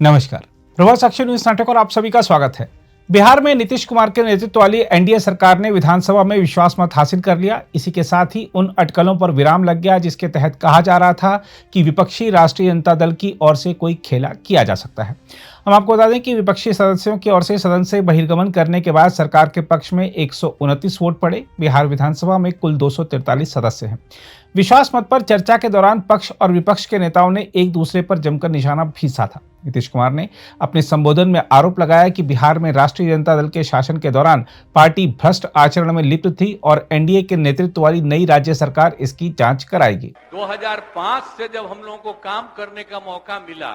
नमस्कार, प्रभात साक्षी न्यूज नाटक और आप सभी का स्वागत है। बिहार में नीतीश कुमार के नेतृत्व वाली एनडीए सरकार ने विधानसभा में विश्वास मत हासिल कर लिया। इसी के साथ ही उन अटकलों पर विराम लग गया जिसके तहत कहा जा रहा था कि विपक्षी राष्ट्रीय जनता दल की ओर से कोई खेला किया जा सकता है। हम आपको बता दें कि विपक्षी सदस्यों की ओर से सदन से बहिर्गमन करने के बाद सरकार के पक्ष में 129 वोट पड़े। बिहार विधानसभा में कुल 243 सदस्य हैं। विश्वास मत पर चर्चा के दौरान पक्ष और विपक्ष के नेताओं ने एक दूसरे पर जमकर निशाना भी साधा। नीतीश कुमार ने अपने संबोधन में आरोप लगाया कि बिहार में राष्ट्रीय जनता दल के शासन के दौरान पार्टी भ्रष्ट आचरण में लिप्त थी और एनडीए के नेतृत्व वाली नई राज्य सरकार इसकी जांच कराएगी। 2005 से जब हम लोगों को काम करने का मौका मिला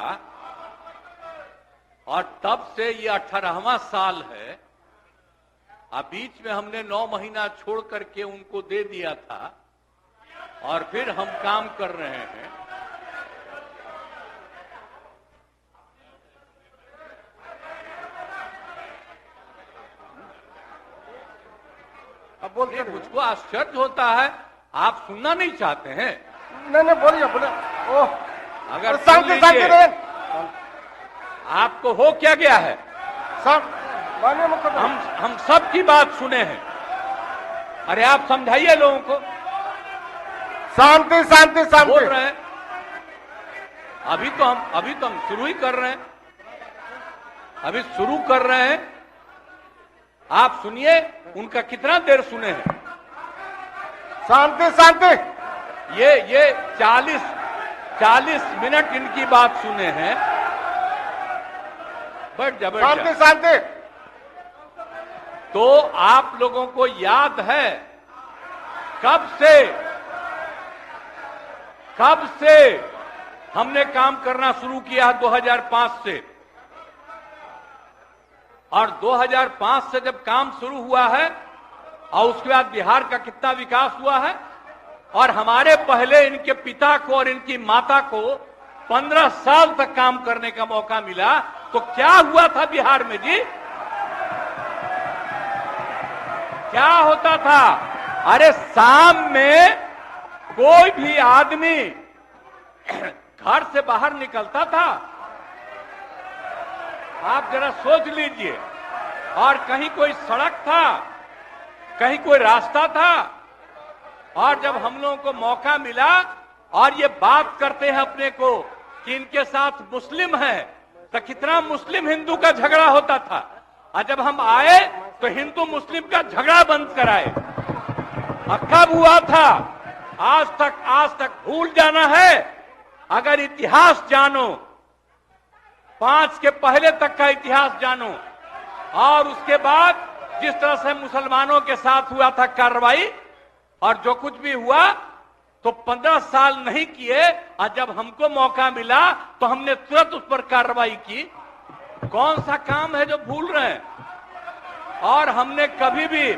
और तब से ये 18वां साल है। अब बीच में हमने 9 महीना छोड़ करके उनको दे दिया था और फिर हम काम कर रहे हैं। अब बोलिए, मुझको आश्चर्य होता है, आप सुनना नहीं चाहते हैं? नहीं बोलिए बोले। ओह, अगर शांति शांति रहे। आपको हो क्या गया है? हम सब की बात सुने हैं। अरे आप समझाइए लोगों को। शांति शांति शांति बोल रहे हैं। अभी तो हम शुरू ही कर रहे हैं। अभी शुरू कर रहे हैं। आप सुनिए, उनका कितना देर सुने हैं। शांति शांति। ये 40 मिनट इनकी बात सुने हैं। बैठ जा, बैठ जा। शांति शांति। तो आप लोगों को याद है कब से हमने काम करना शुरू किया? 2005 से। और 2005 से जब काम शुरू हुआ है और उसके बाद बिहार का कितना विकास हुआ है। और हमारे पहले इनके पिता को और इनकी माता को 15 साल तक काम करने का मौका मिला। तो क्या हुआ था बिहार में जी? क्या होता था? अरे शाम में कोई भी आदमी घर से बाहर निकलता था, आप जरा सोच लीजिए, और कहीं कोई सड़क था, कहीं कोई रास्ता था। और जब हम लोगों को मौका मिला और ये बात करते हैं अपने को कि इनके साथ मुस्लिम है, तो कितना मुस्लिम हिंदू का झगड़ा होता था। और जब हम आए तो हिंदू मुस्लिम का झगड़ा बंद कराए। अब कब हुआ था? आज तक भूल जाना है। अगर इतिहास जानो, 5 के पहले तक का इतिहास जानो, और उसके बाद जिस तरह से मुसलमानों के साथ हुआ था कार्रवाई और जो कुछ भी हुआ, तो 15 साल नहीं किए। और जब हमको मौका मिला तो हमने तुरंत उस पर कार्रवाई की। कौन सा काम है जो भूल रहे हैं? और हमने कभी भी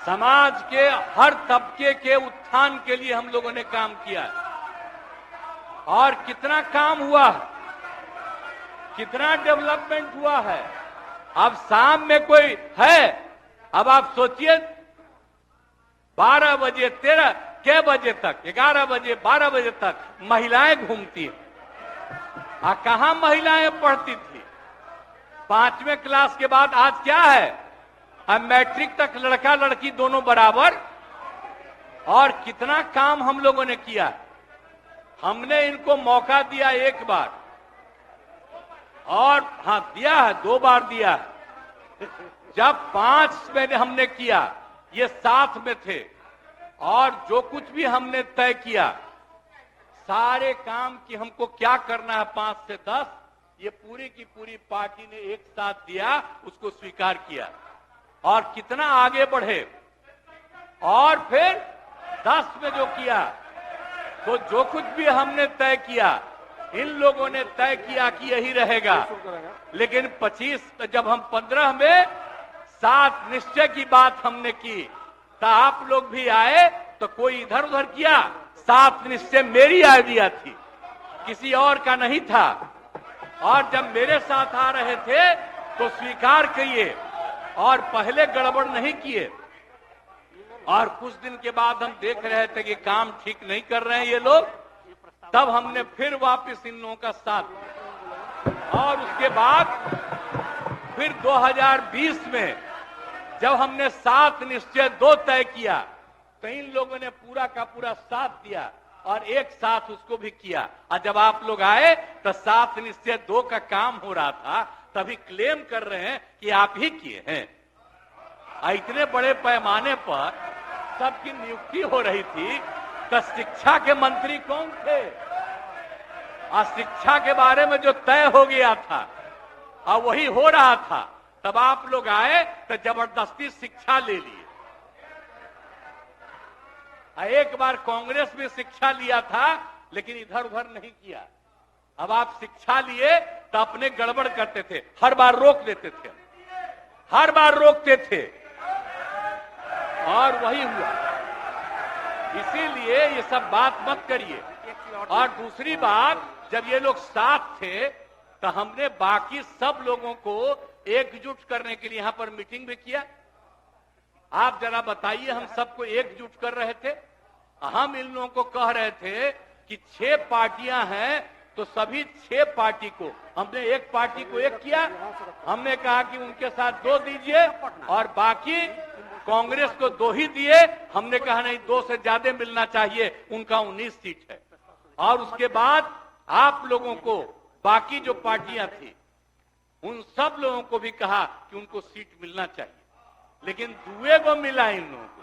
समाज के हर तबके के उत्थान के लिए हम लोगों ने काम किया। और कितना काम हुआ, कितना डेवलपमेंट हुआ है। अब शाम में कोई है, अब आप सोचिए 12 बजे 13 के बजे तक, 11 बजे 12 बजे तक महिलाएं घूमती हैं। कहां महिलाएं पढ़ती थी? 5वें क्लास के बाद आज क्या है? अब मैट्रिक तक लड़का लड़की दोनों बराबर। और कितना काम हम लोगों ने किया। हमने इनको मौका दिया एक बार, और हां दिया है, 2 बार दिया है। जब 5 में हमने किया, ये 7 में थे, और जो कुछ भी हमने तय किया, सारे काम की हमको क्या करना है 5 से 10, ये पूरी की पूरी पार्टी ने एक साथ दिया, उसको स्वीकार किया और कितना आगे बढ़े। और फिर 10 में जो किया, तो जो कुछ भी हमने तय किया, इन लोगों ने तय किया कि यही रहेगा। लेकिन 25 जब हम 15 में 7 निश्चय की बात हमने की, तो आप लोग भी आए, तो कोई इधर उधर किया। 7 निश्चय मेरी आइडिया थी, किसी और का नहीं था। और जब मेरे साथ आ रहे थे तो स्वीकार किए और पहले गड़बड़ नहीं किए। और कुछ दिन के बाद हम देख रहे थे कि काम ठीक नहीं कर रहे हैं ये लोग, तब हमने फिर वापस इन लोगों का साथ और उसके बाद फिर 2020 में जब हमने 7 निश्चय 2 तय किया तो इन लोगों ने पूरा का पूरा साथ दिया और एक साथ उसको भी किया। और जब आप लोग आए तो 7 निश्चय 2 का काम हो रहा था, तभी क्लेम कर रहे हैं कि आप ही किए हैं। इतने बड़े पैमाने पर सबकी नियुक्ति हो रही थी तो शिक्षा के मंत्री कौन थे? और शिक्षा के बारे में जो तय हो गया था और वही हो रहा था, तब आप लोग आए तो जबरदस्ती शिक्षा ले लिए। एक बार कांग्रेस में शिक्षा लिया था लेकिन इधर उधर नहीं किया। अब आप शिक्षा लिए तो अपने गड़बड़ करते थे, हर बार रोक देते थे, हर बार रोकते थे और वही हुआ। इसीलिए ये सब बात मत करिए। और दूसरी बात, जब ये लोग साथ थे तो हमने बाकी सब लोगों को एकजुट करने के लिए यहां पर मीटिंग भी किया। आप जरा बताइए, हम सबको एकजुट कर रहे थे। हम इन लोगों को कह रहे थे कि 6 पार्टियां हैं तो सभी 6 पार्टी को, हमने एक पार्टी को एक किया। हमने कहा कि उनके साथ 2 दीजिए और बाकी कांग्रेस को 2 ही दिए। हमने कहा नहीं, 2 से ज्यादा मिलना चाहिए, उनका 19 सीट है। और उसके बाद आप लोगों को बाकी जो पार्टियां थी उन सब लोगों को भी कहा कि उनको सीट मिलना चाहिए, लेकिन दुए को मिला इन लोगों को।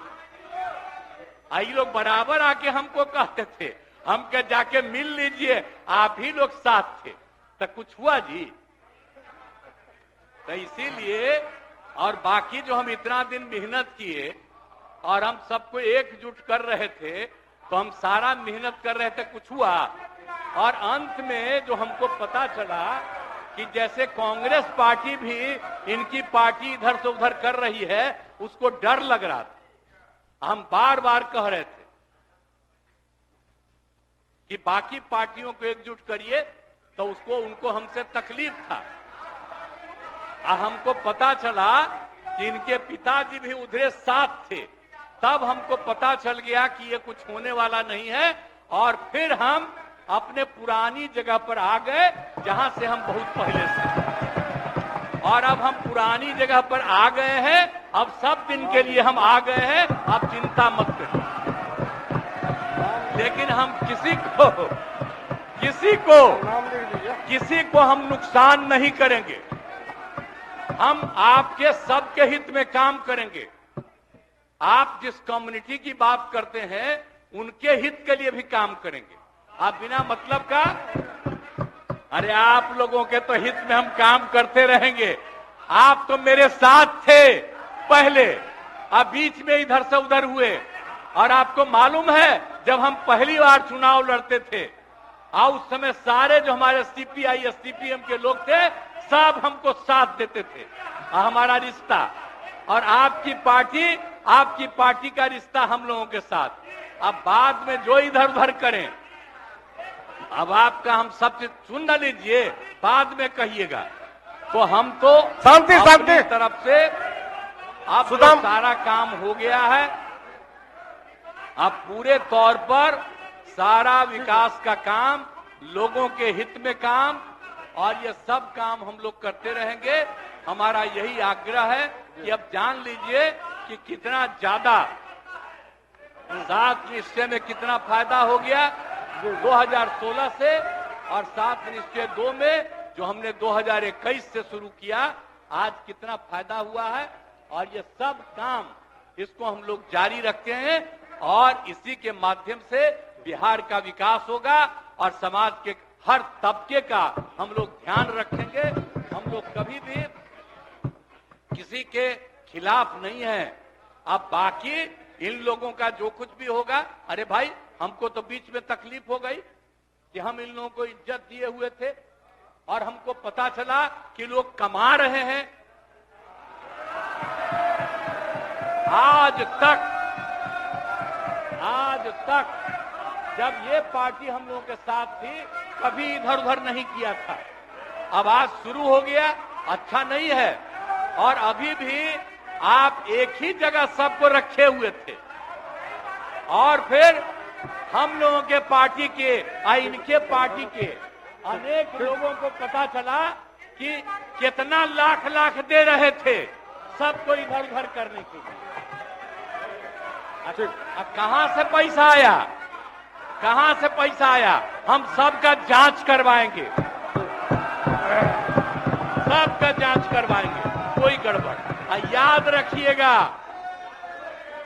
ये लोग बराबर आके हमको कहते थे, हम क्या जाके मिल लीजिए, आप ही लोग साथ थे, तो कुछ हुआ जी? तो इसीलिए, और बाकी जो हम इतना दिन मेहनत किए और हम सबको एकजुट कर रहे थे, तो हम सारा मेहनत कर रहे थे, कुछ हुआ? और अंत में जो हमको पता चला कि जैसे कांग्रेस पार्टी भी इनकी पार्टी इधर से उधर कर रही है, उसको डर लग रहा था। हम बार बार कह रहे थे कि बाकी पार्टियों को एकजुट करिए, तो उसको उनको हमसे तकलीफ था। हमको पता चला कि इनके पिताजी भी उधरे साथ थे, तब हमको पता चल गया कि ये कुछ होने वाला नहीं है। और फिर हम अपने पुरानी जगह पर आ गए जहां से हम बहुत पहले से। और अब हम पुरानी जगह पर आ गए हैं, अब सब दिन के लिए हम आ गए हैं, आप चिंता मत करिए। लेकिन हम किसी को हम नुकसान नहीं करेंगे। हम आपके सबके हित में काम करेंगे। आप जिस कम्युनिटी की बात करते हैं उनके हित के लिए भी काम करेंगे। आप बिना मतलब का, अरे आप लोगों के तो हित में हम काम करते रहेंगे। आप तो मेरे साथ थे पहले, अब बीच में इधर से उधर हुए। और आपको मालूम है, जब हम पहली बार चुनाव लड़ते थे, उस समय सारे जो हमारे सीपीआई सीपीएम के लोग थे, सब हमको साथ देते थे। हमारा रिश्ता और आपकी पार्टी का रिश्ता हम लोगों के साथ। अब बाद में जो इधर उधर करें, अब आपका हम सब चीज सुन न लीजिए, बाद में कहिएगा। तो हम तो शांति अपनी तरफ से अब सारा काम हो गया है। अब पूरे तौर पर सारा विकास का काम, लोगों के हित में काम, और ये सब काम हम लोग करते रहेंगे। हमारा यही आग्रह है कि अब जान लीजिए कि कितना ज्यादा 7 निश्चय में कितना फायदा हो गया 2016 से, और 7 निश्चय 2 में जो हमने 2021 से शुरू किया, आज कितना फायदा हुआ है। और ये सब काम इसको हम लोग जारी रखते हैं, और इसी के माध्यम से बिहार का विकास होगा और समाज के हर तबके का हम लोग ध्यान रखेंगे। हम लोग कभी भी किसी के खिलाफ नहीं है। अब बाकी इन लोगों का जो कुछ भी होगा, अरे भाई हमको तो बीच में तकलीफ हो गई कि हम इन लोगों को इज्जत दिए हुए थे और हमको पता चला कि लोग कमा रहे हैं। आज तक जब ये पार्टी हम लोगों के साथ थी, कभी इधर उधर नहीं किया था। अब आज शुरू हो गया, अच्छा नहीं है। और अभी भी आप एक ही जगह सबको रखे हुए थे, और फिर हम लोगों के पार्टी के, इनके पार्टी के अनेक लोगों को पता चला कि कितना लाख लाख दे रहे थे सबको इधर उधर करने के लिए। अब कहां से पैसा आया, कहां से पैसा आया? हम सबका जांच करवाएंगे, सबका जांच करवाएंगे, कोई गड़बड़। याद रखिएगा,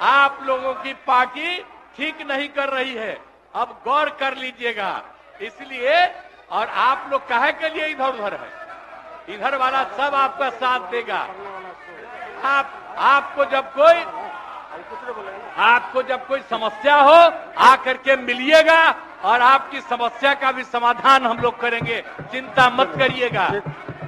आप लोगों की पार्टी ठीक नहीं कर रही है, अब गौर कर लीजिएगा। इसलिए और आप लोग काहे के लिए इधर उधर है? इधर वाला सब आपका साथ देगा। आपको जब कोई समस्या हो आकर के मिलिएगा और आपकी समस्या का भी समाधान हम लोग करेंगे, चिंता मत करिएगा,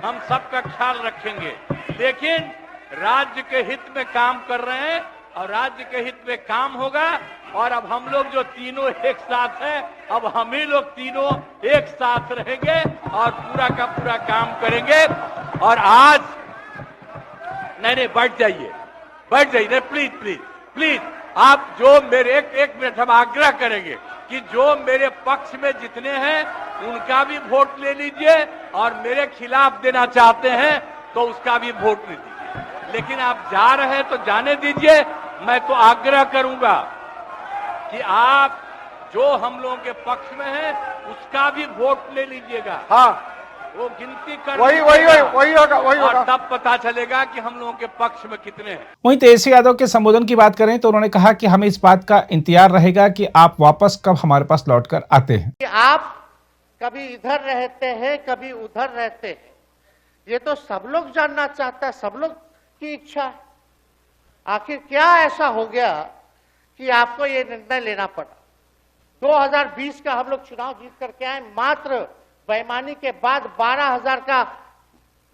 हम सबका ख्याल रखेंगे। लेकिन राज्य के हित में काम कर रहे हैं और राज्य के हित में काम होगा। और अब हम लोग जो तीनों एक साथ हैं, अब हम ही लोग तीनों एक साथ रहेंगे और पूरा का पूरा काम करेंगे। और आज नहीं बैठ जाइए, नहीं, प्लीज प्लीज प्लीज, आप जो मेरे एक मिनट हम आग्रह करेंगे कि जो मेरे पक्ष में जितने हैं उनका भी वोट ले लीजिए और मेरे खिलाफ देना चाहते हैं तो उसका भी वोट ले दीजिए। लेकिन आप जा रहे हैं तो जाने दीजिए। मैं तो आग्रह करूंगा कि आप जो हम लोगों के पक्ष में हैं उसका भी वोट ले लीजिएगा। हाँ, वो गिनती कर वही होगा। और तब पता चलेगा कि हम लोगों के पक्ष में कितने हैं। वहीं तेजस्वी यादव के संबोधन की बात करें तो उन्होंने कहा कि हमें इस बात का इंतजार रहेगा कि आप वापस कब हमारे पास लौटकर आते हैं। आप कभी इधर रहते हैं, कभी उधर रहते हैं, ये तो सब लोग जानना चाहता है, सब लोग की इच्छा है। आखिर क्या ऐसा हो गया कि आपको ये निर्णय लेना पड़ा? 2020 का हम लोग चुनाव जीत करके आए, मात्र बेईमानी के बाद 12,000 का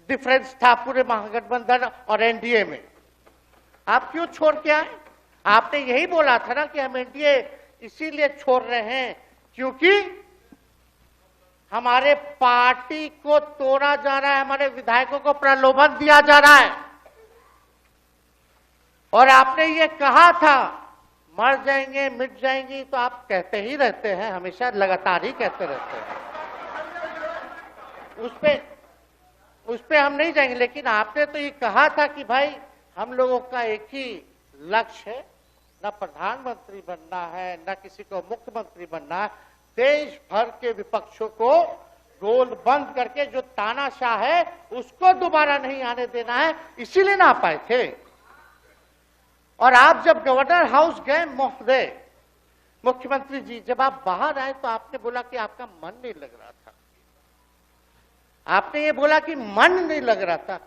डिफरेंस था पूरे महागठबंधन और एनडीए में। आप क्यों छोड़ के आए? आपने यही बोला था ना कि हम एनडीए इसीलिए छोड़ रहे हैं क्योंकि हमारे पार्टी को तोड़ा जा रहा है, हमारे विधायकों को प्रलोभन दिया जा रहा है। और आपने ये कहा था मर जाएंगे, मिट जाएंगी, तो आप कहते ही रहते हैं, हमेशा लगातार ही कहते रहते हैं। उस पे हम नहीं जाएंगे। लेकिन आपने तो ये कहा था कि भाई हम लोगों का एक ही लक्ष्य है, न प्रधानमंत्री बनना है, न किसी को मुख्यमंत्री बनना है, देश भर के विपक्षों को गोल बंद करके जो तानाशाह है उसको दोबारा नहीं आने देना है, इसीलिए ना आ पाए थे। और आप जब गवर्नर हाउस गए महोदय, मुख्यमंत्री जी, जब आप बाहर आए तो आपने बोला कि आपका मन नहीं लग रहा था। आपने ये बोला कि मन नहीं लग रहा था।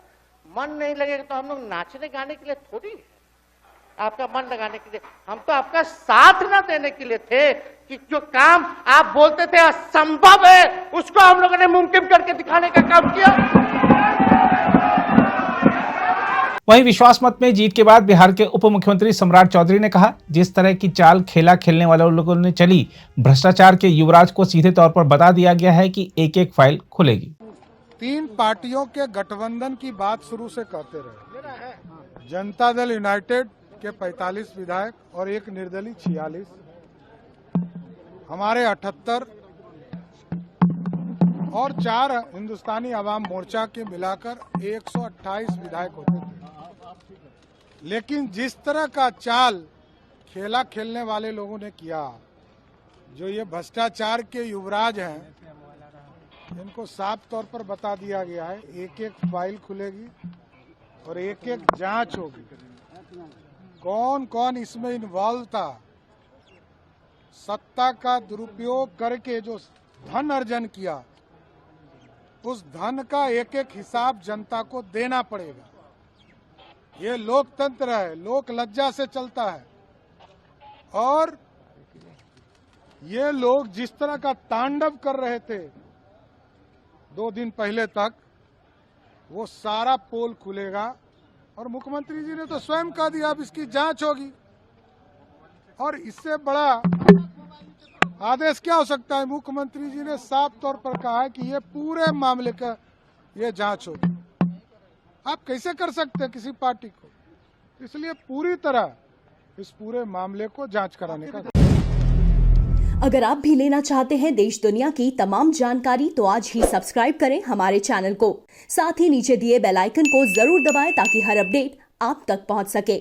मन नहीं लगेगा तो हम लोग नाचने गाने के लिए थोड़ी है, आपका मन लगाने के लिए। हम तो आपका साथ ना देने के लिए थे कि जो काम आप बोलते थे असंभव है उसको हम लोगों ने मुमकिन करके दिखाने का काम किया। वहीं विश्वास मत में जीत के बाद बिहार के उप मुख्यमंत्री सम्राट चौधरी ने कहा, जिस तरह की चाल खेला खेलने वाले लोगों ने चली, भ्रष्टाचार के युवराज को सीधे तौर पर बता दिया गया है कि एक एक फाइल खुलेगी। 3 पार्टियों के गठबंधन की बात शुरू से करते रहे। जनता दल यूनाइटेड के 45 विधायक और एक निर्दलीय 46, हमारे 78 और 4 हिंदुस्तानी आवाम मोर्चा के मिलाकर 128 विधायक होते थे। लेकिन जिस तरह का चाल खेला खेलने वाले लोगों ने किया, जो ये भ्रष्टाचार के युवराज हैं, इनको साफ तौर पर बता दिया गया है, एक एक फाइल खुलेगी और एक एक जांच होगी। कौन कौन इसमें इन्वॉल्व था, सत्ता का दुरुपयोग करके जो धन अर्जन किया, उस धन का एक एक हिसाब जनता को देना पड़ेगा। ये लोकतंत्र है, लोक लज्जा से चलता है। और ये लोग जिस तरह का तांडव कर रहे थे 2 दिन पहले तक, वो सारा पोल खुलेगा। और मुख्यमंत्री जी ने तो स्वयं कह दिया अब इसकी जांच होगी। और इससे बड़ा आदेश क्या हो सकता है? मुख्यमंत्री जी ने साफ तौर पर कहा है कि ये पूरे मामले का ये जांच होगी। आप कैसे कर सकते हैं किसी पार्टी को? इसलिए पूरी तरह इस पूरे मामले को जांच कराने का। अगर आप भी लेना चाहते हैं देश दुनिया की तमाम जानकारी तो आज ही सब्सक्राइब करें हमारे चैनल को। साथ ही नीचे दिए बेल आइकन को जरूर दबाएं ताकि हर अपडेट आप तक पहुंच सके।